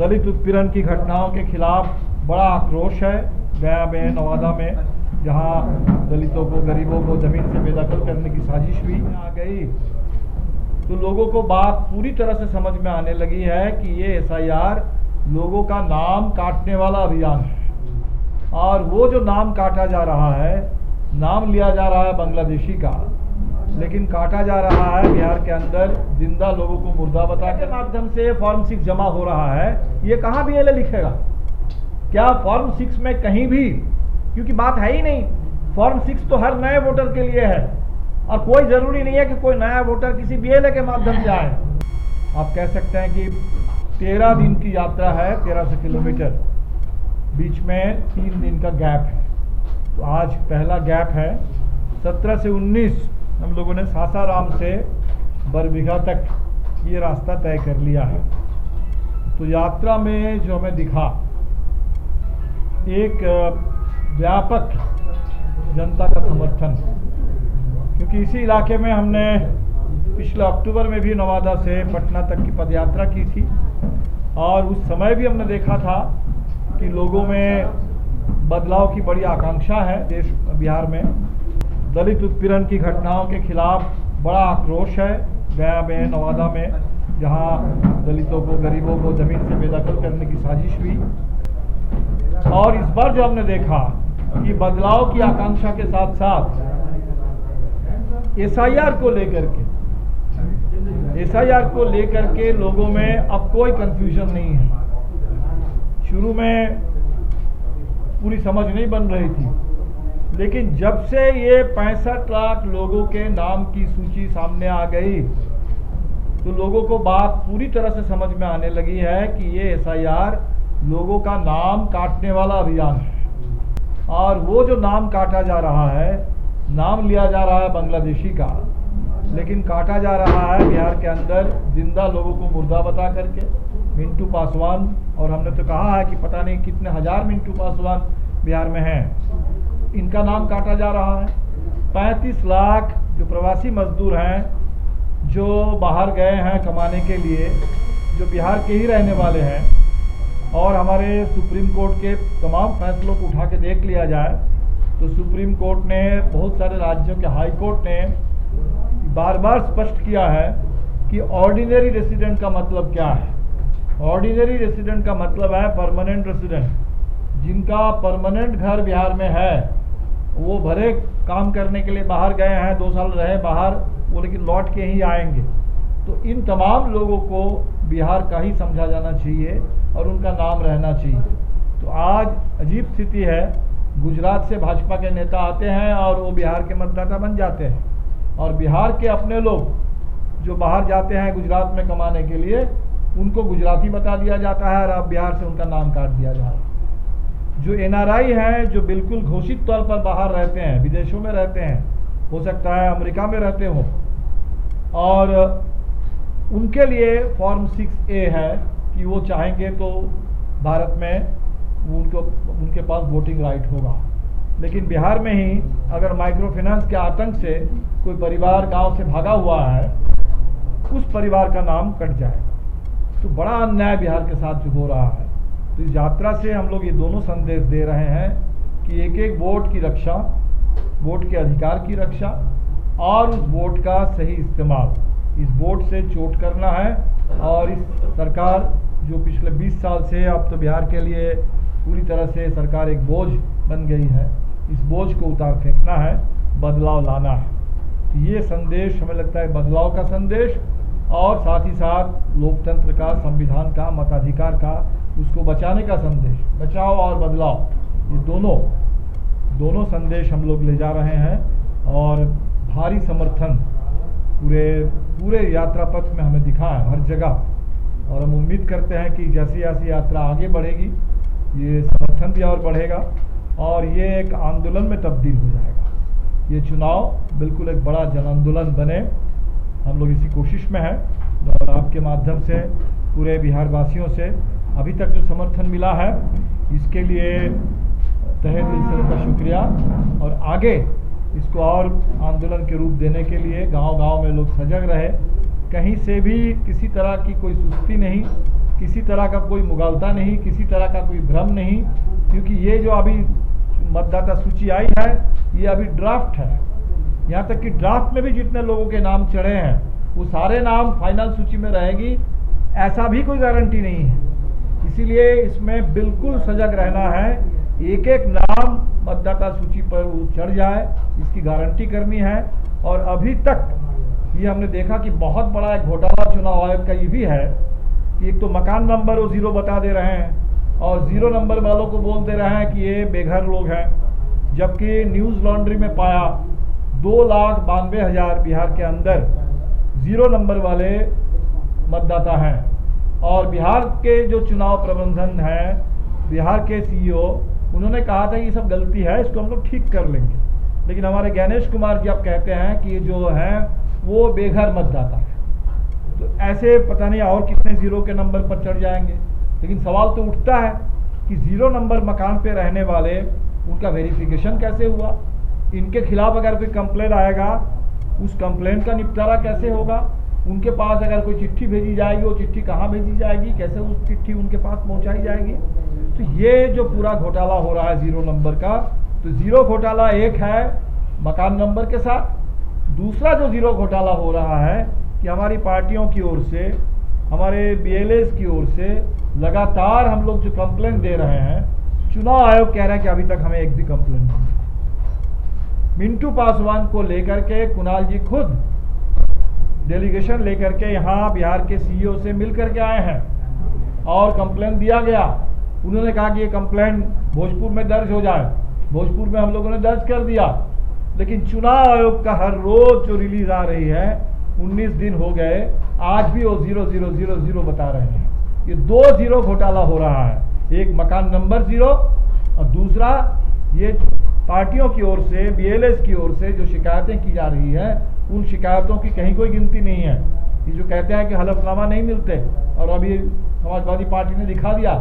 दलित उत्पीड़न की घटनाओं के खिलाफ बड़ा आक्रोश है। गया में, नवादा में, जहां दलितों को, गरीबों को ज़मीन से बेदखल करने की साजिश भी आ गई, तो लोगों को बात पूरी तरह से समझ में आने लगी है कि ये SIR लोगों का नाम काटने वाला अभियान है। और वो जो नाम काटा जा रहा है, नाम लिया जा रहा है बांग्लादेशी का, लेकिन काटा जा रहा है बिहार के अंदर जिंदा लोगों को मुर्दा बता के माध्यम से फॉर्म 6 जमा हो रहा है। ये कहाँ BLA लिखेगा? क्या फॉर्म 6 में कहीं भी, क्योंकि बात है ही नहीं, फॉर्म 6 तो हर नए वोटर के लिए है और कोई ज़रूरी नहीं है कि कोई नया वोटर किसी BLA के माध्यम से आए। आप कह सकते हैं कि 13 दिन की यात्रा है, 1300 किलोमीटर, बीच में 3 दिन का गैप है। तो आज पहला गैप है। 17 से 19 हम लोगों ने सासाराम से बरबीघा तक ये रास्ता तय कर लिया है। तो यात्रा में जो हमें दिखा, एक व्यापक जनता का समर्थन, क्योंकि इसी इलाके में हमने पिछले अक्टूबर में भी नवादा से पटना तक की पदयात्रा की थी और उस समय भी हमने देखा था कि लोगों में बदलाव की बड़ी आकांक्षा है। देश बिहार में दलित उत्पीड़न की घटनाओं के खिलाफ बड़ा आक्रोश है। गया में, नवादा में, जहां दलितों को, गरीबों को ज़मीन से बेदखल करने की साजिश हुई। और इस बार जो हमने देखा कि बदलाव की आकांक्षा के साथ साथ SIR को लेकर के लोगों में अब कोई कंफ्यूजन नहीं है। शुरू में पूरी समझ नहीं बन रही थी, लेकिन जब से ये 65 लाख लोगों के नाम की सूची सामने आ गई, तो लोगों को बात पूरी तरह से समझ में आने लगी है कि ये SIR लोगों का नाम काटने वाला अभियान है। और वो जो नाम काटा जा रहा है, नाम लिया जा रहा है बांग्लादेशी का, लेकिन काटा जा रहा है बिहार के अंदर जिंदा लोगों को मुर्दा बता करके। मिंटू पासवान, और हमने तो कहा है कि पता नहीं कितने हजार मिंटू पासवान बिहार में हैं, इनका नाम काटा जा रहा है। 35 लाख जो प्रवासी मजदूर हैं, जो बाहर गए हैं कमाने के लिए, जो बिहार के ही रहने वाले हैं, और हमारे सुप्रीम कोर्ट के तमाम फैसलों को उठा के देख लिया जाए तो सुप्रीम कोर्ट ने, बहुत सारे राज्यों के हाई कोर्ट ने बार बार स्पष्ट किया है कि ऑर्डिनरी रेसिडेंट का मतलब क्या है। ऑर्डिनरी रेसिडेंट का मतलब है परमानेंट रेसिडेंट, जिनका परमानेंट घर बिहार में है, वो भले काम करने के लिए बाहर गए हैं, 2 साल रहे बाहर, वो लेकिन लौट के ही आएंगे। तो इन तमाम लोगों को बिहार का ही समझा जाना चाहिए और उनका नाम रहना चाहिए। तो आज अजीब स्थिति है, गुजरात से भाजपा के नेता आते हैं और वो बिहार के मतदाता बन जाते हैं, और बिहार के अपने लोग जो बाहर जाते हैं गुजरात में कमाने के लिए, उनको गुजराती बता दिया जाता है और अब बिहार से उनका नाम काट दिया जा रहा है। जो NRI हैं, जो बिल्कुल घोषित तौर पर बाहर रहते हैं, विदेशों में रहते हैं, हो सकता है अमेरिका में रहते हो, और उनके लिए फॉर्म 6A है कि वो चाहेंगे तो भारत में उनके पास वोटिंग राइट होगा। लेकिन बिहार में ही अगर माइक्रो फाइनेंस के आतंक से कोई परिवार गांव से भागा हुआ है, उस परिवार का नाम कट जाएगा। तो बड़ा अन्याय बिहार के साथ जो हो रहा है। तो इस यात्रा से हम लोग ये दोनों संदेश दे रहे हैं कि एक एक वोट की रक्षा, वोट के अधिकार की रक्षा, और उस वोट का सही इस्तेमाल, इस वोट से चोट करना है। और इस सरकार जो पिछले 20 साल से, अब तो बिहार के लिए पूरी तरह से सरकार एक बोझ बन गई है, इस बोझ को उतार फेंकना है, बदलाव लाना है। तो ये संदेश हमें लगता है बदलाव का संदेश, और साथ ही साथ लोकतंत्र का, संविधान का, मताधिकार का, उसको बचाने का संदेश। बचाओ और बदलाव, ये दोनों संदेश हम लोग ले जा रहे हैं, और भारी समर्थन पूरे यात्रा पथ में हमें दिखा है हर जगह। और हम उम्मीद करते हैं कि जैसी जैसी यात्रा आगे बढ़ेगी, ये समर्थन भी और बढ़ेगा और ये एक आंदोलन में तब्दील हो जाएगा। ये चुनाव बिल्कुल एक बड़ा जन आंदोलन बने, हम लोग इसी कोशिश में हैं। और आपके माध्यम से पूरे बिहार वासियों से अभी तक जो समर्थन मिला है, इसके लिए तहे दिल से उनका शुक्रिया। और आगे इसको और आंदोलन के रूप देने के लिए गांव-गांव में लोग सजग रहे, कहीं से भी किसी तरह की कोई सुस्ती नहीं, किसी तरह का कोई मुगालता नहीं, किसी तरह का कोई भ्रम नहीं, क्योंकि ये जो अभी मतदाता सूची आई है ये अभी ड्राफ्ट है। यहाँ तक कि ड्राफ्ट में भी जितने लोगों के नाम चढ़े हैं वो सारे नाम फाइनल सूची में रहेगी, ऐसा भी कोई गारंटी नहीं है। इसीलिए इसमें बिल्कुल सजग रहना है, एक एक नाम मतदाता सूची पर वो चढ़ जाए, इसकी गारंटी करनी है। और अभी तक ये हमने देखा कि बहुत बड़ा एक घोटाला चुनाव आयोग का ये भी है कि एक तो मकान नंबर वो 0 बता दे रहे हैं और 0 नंबर वालों को बोल दे रहे हैं कि ये बेघर लोग हैं, जबकि न्यूज़ लॉन्ड्री में पाया 2,92,000 बिहार के अंदर 0 नंबर वाले मतदाता हैं। और बिहार के जो चुनाव प्रबंधन है, बिहार के सीईओ, उन्होंने कहा था कि ये सब गलती है, इसको हम लोग ठीक कर लेंगे। लेकिन हमारे ज्ञानेश कुमार जी अब कहते हैं कि जो है वो बेघर मतदाता है। तो ऐसे पता नहीं और कितने 0 के नंबर पर चढ़ जाएंगे। लेकिन सवाल तो उठता है कि 0 नंबर मकान पे रहने वाले, उनका वेरिफिकेशन कैसे हुआ, इनके खिलाफ अगर कोई कंप्लेंट आएगा उस कंप्लेंट का निपटारा कैसे होगा, उनके पास अगर कोई चिट्ठी भेजी जाएगी वो चिट्ठी कहाँ भेजी जाएगी, कैसे उस चिट्ठी उनके पास पहुँचाई जाएगी। तो ये जो पूरा घोटाला हो रहा है 0 नंबर का, तो 0 घोटाला एक है मकान नंबर के साथ, दूसरा जो 0 घोटाला हो रहा है कि हमारी पार्टियों की ओर से, हमारे बीएलएस की ओर से लगातार हम लोग जो कंप्लेंट दे रहे हैं, चुनाव आयोग कह रहा है कि अभी तक हमें एक भी कंप्लेंट नहीं। मिंटू पासवान को लेकर के कुणाल जी खुद डेलीगेशन लेकर के यहाँ बिहार के सीईओ से मिल करके आए हैं और कंप्लेंट दिया गया। उन्होंने कहा कि ये कंप्लेंट भोजपुर में दर्ज हो जाए। भोजपुर में हम लोगों ने दर्ज कर दिया, लेकिन चुनाव आयोग का हर रोज जो रिलीज आ रही है, 19 दिन हो गए, आज भी वो 0,0,0,0 बता रहे हैं। ये 2 0 घोटाला हो रहा है, एक मकान नंबर 0 और दूसरा ये पार्टियों की ओर से, बीएलएस की ओर से जो शिकायतें की जा रही है, उन शिकायतों की कहीं कोई गिनती नहीं है। ये जो कहते हैं कि हलफनामा नहीं मिलते, और अभी समाजवादी पार्टी ने दिखा दिया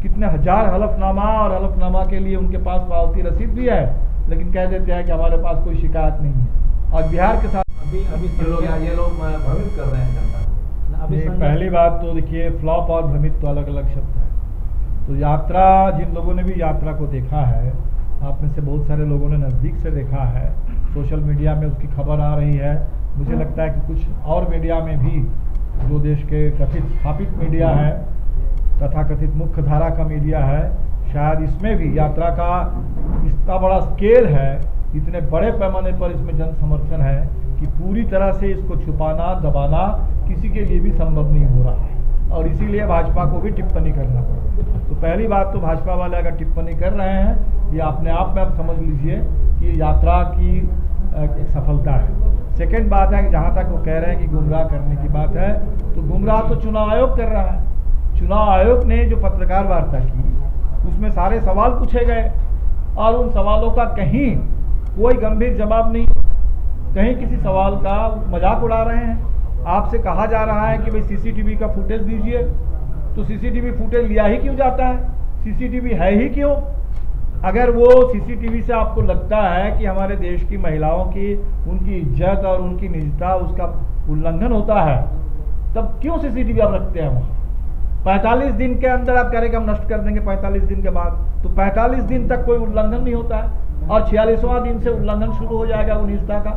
कितने हजार हलफनामा, और हलफनामा के लिए उनके पास पावती रसीद भी है, लेकिन कह देते हैं कि हमारे पास कोई शिकायत नहीं है। और बिहार के साथ अभी ये लोग भ्रमित कर रहे हैं जनता। अभी पहली बात तो देखिए, फ्लॉप और भ्रमित तो अलग अलग शब्द है। तो यात्रा, जिन लोगों ने भी यात्रा को देखा है, आप में से बहुत सारे लोगों ने नज़दीक से देखा है, सोशल मीडिया में उसकी खबर आ रही है। मुझे लगता है कि कुछ और मीडिया में भी, जो देश के कथित स्थापित मीडिया है, तथाकथित मुख्य धारा का मीडिया है, शायद इसमें भी यात्रा का इतना बड़ा स्केल है, इतने बड़े पैमाने पर इसमें जन समर्थन है कि पूरी तरह से इसको छुपाना, दबाना किसी के लिए भी संभव नहीं हो रहा है। और इसीलिए भाजपा को भी टिप्पणी करना पड़ेगा। तो पहली बात तो भाजपा वाले अगर टिप्पणी कर रहे हैं, ये अपने आप में आप समझ लीजिए कि यात्रा की एक सफलता है। सेकंड बात है कि जहाँ तक वो कह रहे हैं कि गुमराह करने की बात है, तो गुमराह तो चुनाव आयोग कर रहा है। चुनाव आयोग ने जो पत्रकार वार्ता की, उसमें सारे सवाल पूछे गए और उन सवालों का कहीं कोई गंभीर जवाब नहीं, कहीं किसी सवाल का मजाक उड़ा रहे हैं। आपसे कहा जा रहा है कि भाई सीसीटीवी का फुटेज दीजिए, तो सीसीटीवी फुटेज लिया ही क्यों जाता है? सीसीटीवी है ही क्यों? अगर वो सीसीटीवी से आपको लगता है कि हमारे देश की महिलाओं की, उनकी इज्जत और उनकी निजता, उसका उल्लंघन होता है, तब क्यों सीसीटीवी आप रखते हैं वहाँ? 45 दिन के अंदर आप कह रहे कि हम नष्ट कर देंगे 45 दिन के बाद, तो 45 दिन तक कोई उल्लंघन नहीं होता है और 46वां दिन से उल्लंघन शुरू हो जाएगा वो निजता का।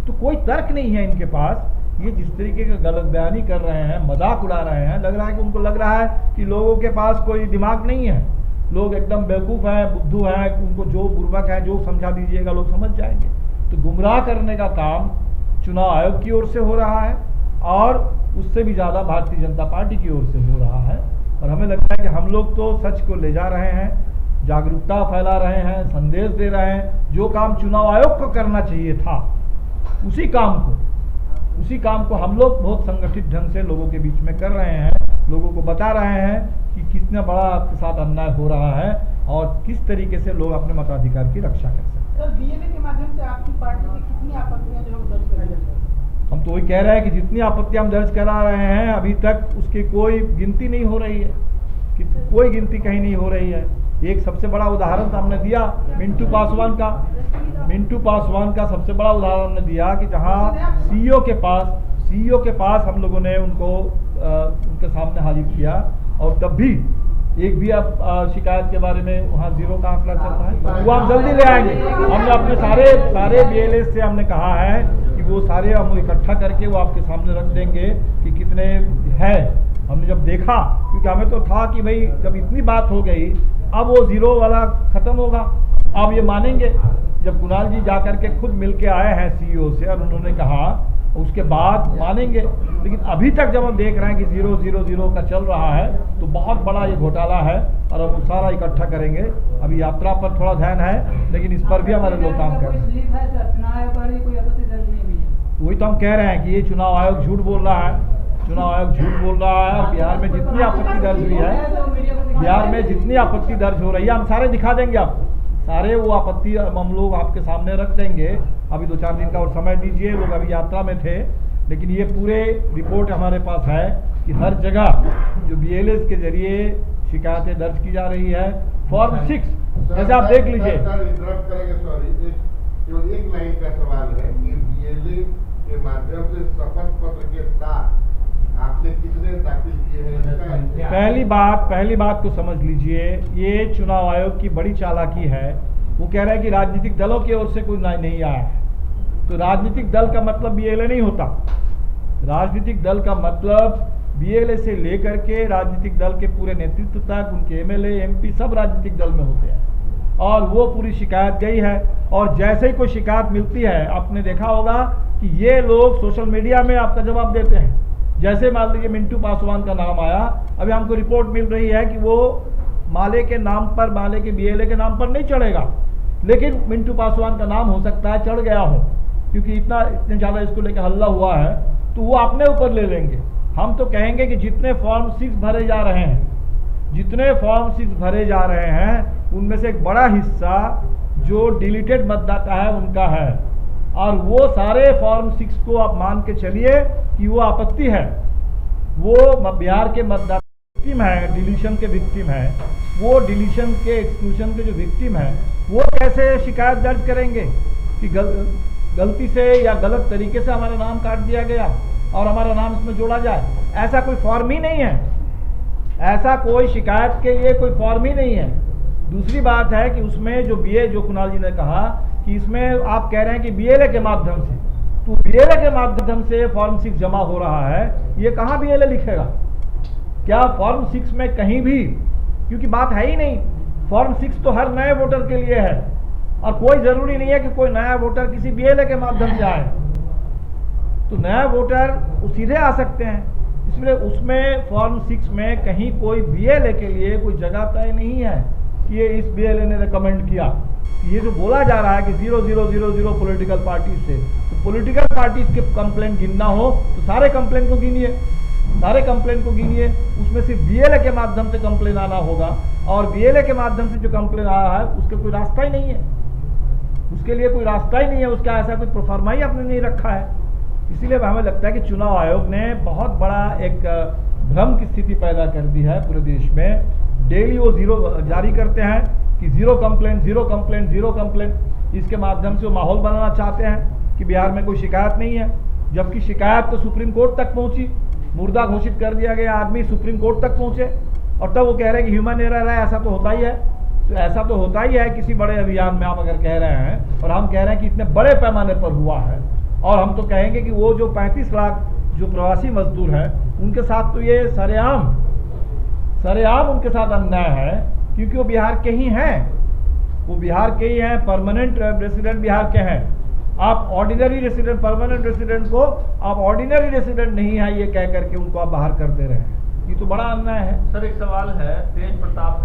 तो कोई तर्क नहीं है इनके पास। ये जिस तरीके का गलत बयानी कर रहे हैं, मजाक उड़ा रहे हैं, लग रहा है कि उनको लग रहा है कि लोगों के पास कोई दिमाग नहीं है, लोग एकदम बेवकूफ़ हैं, बुद्धू हैं, उनको जो बुर्बक है जो समझा दीजिएगा लोग समझ जाएंगे। तो गुमराह करने का काम चुनाव आयोग की ओर से हो रहा है और उससे भी ज़्यादा भारतीय जनता पार्टी की ओर से हो रहा है। और हमें लगता है कि हम लोग तो सच को ले जा रहे हैं, जागरूकता फैला रहे हैं, संदेश दे रहे हैं। जो काम चुनाव आयोग को करना चाहिए था, उसी काम को हम लोग बहुत संगठित ढंग से लोगों के बीच में कर रहे हैं, लोगों को बता रहे हैं कि कितना बड़ा आपके साथ अन्याय हो रहा है और किस तरीके से लोग अपने मताधिकार की रक्षा कर सकते हैं। सर, बीएलए के माध्यम से आपकी पार्टी की कितनी आपत्तियां जो है दर्ज कराई जाती है? हम तो वही कह रहे हैं कि जितनी आपत्तियां हम दर्ज करा रहे हैं, अभी तक उसकी कोई गिनती नहीं हो रही है, कि कोई गिनती कहीं नहीं हो रही है। एक सबसे बड़ा उदाहरण तो हमने दिया मिंटू पासवान का सबसे बड़ा उदाहरण हमने दिया कि जहां सीईओ के पास हम लोगों ने उनको उनके सामने हाजिर किया और तब भी एक भी आप शिकायत के बारे में वहाँ जीरो का आंकड़ा चल रहा है, वो हम जल्दी ले आएंगे। हमने अपने सारे BLS से हमने कहा है कि वो सारे हम इकट्ठा करके वो आपके सामने रख देंगे कि कितने है। हमने जब देखा, क्योंकि हमें तो था कि भाई जब इतनी बात हो गई अब वो जीरो वाला खत्म होगा, अब ये मानेंगे। जब कुणाल जी जाकर के खुद मिल के आए हैं CEO से और उन्होंने कहा, उसके बाद मानेंगे। लेकिन अभी तक जब हम देख रहे हैं कि 000 का चल रहा है तो बहुत बड़ा ये घोटाला है और हम सारा इकट्ठा करेंगे। अभी यात्रा पर थोड़ा ध्यान है, लेकिन इस पर भी हमारे लोग काम कर रहे हैं। वही तो हम कह रहे हैं कि ये चुनाव आयोग झूठ बोल रहा है, चुनाव आयोग झूठ बोल रहा है। और बिहार में जितनी आपत्ति दर्ज हुई है, बिहार में जितनी आपत्ति दर्ज हो रही है, हम सारे दिखा देंगे आपको। सारे वो आपत्ति हम लोग आपके सामने रख देंगे। अभी 2-4 दिन का और समय दीजिए, लोग अभी यात्रा में थे, लेकिन ये पूरे रिपोर्ट हमारे पास है कि हर जगह जो BLS के जरिए शिकायतें दर्ज की जा रही है। फॉर्म 6 जैसे आप देख लीजिए। केवल एक लाइन का सवाल है कि BLS के माध्यम से शपथ पत्र के साथ आपने कितने दाखिल किए हैं? पहली बात को समझ लीजिए, ये चुनाव आयोग की बड़ी चालाकी है। वो कह रहा है कि राजनीतिक दलों की ओर से कोई नहीं आया है, तो राजनीतिक दल का मतलब BLA नहीं होता। राजनीतिक दल का मतलब BLA से लेकर के राजनीतिक दल के पूरे नेतृत्व तक, उनके MLA MP सब राजनीतिक दल में होते हैं। और वो पूरी शिकायत गई है, और जैसे ही कोई शिकायत मिलती है, आपने देखा होगा कि ये लोग सोशल मीडिया में आपका जवाब देते हैं। जैसे मान लीजिए मिंटू पासवान का नाम आया, अभी हमको रिपोर्ट मिल रही है कि वो माले के नाम पर, माले के BLA के नाम पर नहीं चढ़ेगा, लेकिन मिंटू पासवान का नाम हो सकता है चढ़ गया हो, क्योंकि इतने ज़्यादा इसको लेकर हल्ला हुआ है, तो वो अपने ऊपर ले लेंगे। हम तो कहेंगे कि जितने फॉर्म 6 भरे जा रहे हैं, जितने फॉर्म 6 भरे जा रहे हैं, उनमें से एक बड़ा हिस्सा जो डिलीटेड मतदाता है उनका है, और वो सारे फॉर्म 6 को आप मान के चलिए कि वो आपत्ति है। वो बिहार के मतदाता विक्टिम है, डिलीशन के विक्टिम है, वो डिलीशन के एक्सक्लूजन के जो विक्टिम है, वो कैसे शिकायत दर्ज करेंगे कि गलती से या गलत तरीके से हमारा नाम काट दिया गया और हमारा नाम इसमें जोड़ा जाए? ऐसा कोई फॉर्म ही नहीं है, ऐसा कोई शिकायत के लिए कोई फॉर्म ही नहीं है। दूसरी बात है कि उसमें जो कुणाल जी ने कहा कि इसमें आप कह रहे हैं कि BLA के माध्यम से, तो BLA के माध्यम से फॉर्म 6 जमा हो रहा है, ये कहाँ BLA लिखेगा? क्या फॉर्म 6 में कहीं भी, क्योंकि बात है ही नहीं, फॉर्म 6 तो हर नए वोटर के लिए है, और कोई जरूरी नहीं है कि कोई नया वोटर किसी BLA के माध्यम से आए, तो नया वोटर वो सीधे आ सकते हैं। इसलिए उसमें फॉर्म 6 में कहीं कोई BLA के लिए कोई जगह तय नहीं है कि ये इस BLA ने रिकमेंड किया। ये जो बोला जा रहा है कि 0,0,0,0 पॉलिटिकल पार्टी से, तो पॉलिटिकल पार्टी के कंप्लेंट गिनना हो तो सारे कंप्लेंट को गिनिए, सारे कंप्लेंट को गिनिए, उसमें सिर्फ BLA के माध्यम से कंप्लेन आना होगा, और BLA के माध्यम से जो कंप्लेन आया है उसका कोई रास्ता ही नहीं है, उसके लिए कोई रास्ता ही नहीं है, उसका ऐसा कोई प्रोफार्मा ही आपने नहीं रखा है। इसीलिए हमें लगता है कि चुनाव आयोग ने बहुत बड़ा एक भ्रम की स्थिति पैदा कर दी है पूरे देश में। डेली वो जीरो जारी करते हैं कि zero complaint, zero complaint, zero complaint. इसके माध्यम से वो माहौल बनाना चाहते हैं कि बिहार में कोई शिकायत नहीं है, जबकि शिकायत तो सुप्रीम कोर्ट तक पहुंची। मुर्दा घोषित कर दिया गया आदमी सुप्रीम कोर्ट तक पहुंचे, और तब वो कह रहे हैं कि ह्यूमन एरर है। ऐसा तो होता ही है, तो ऐसा तो होता ही है किसी बड़े अभियान में आप अगर कह रहे हैं, और हम कह रहे हैं कि इतने बड़े पैमाने पर हुआ है। और हम तो कहेंगे कि वो जो 35 लाख जो प्रवासी मजदूर हैं उनके साथ तो ये सरेआम उनके साथ अन्याय है, क्योंकि वो बिहार के ही हैं, वो बिहार के ही हैं, परमानेंट रेसिडेंट बिहार के हैं। आप ऑर्डिनरी रेसिडेंट, परमानेंट रेसिडेंट को आप ऑर्डिनरी रेसिडेंट नहीं है ये कह करके उनको आप बाहर कर दे रहे हैं, ये तो बड़ा अन्याय है। सर एक सवाल है, तेज प्रताप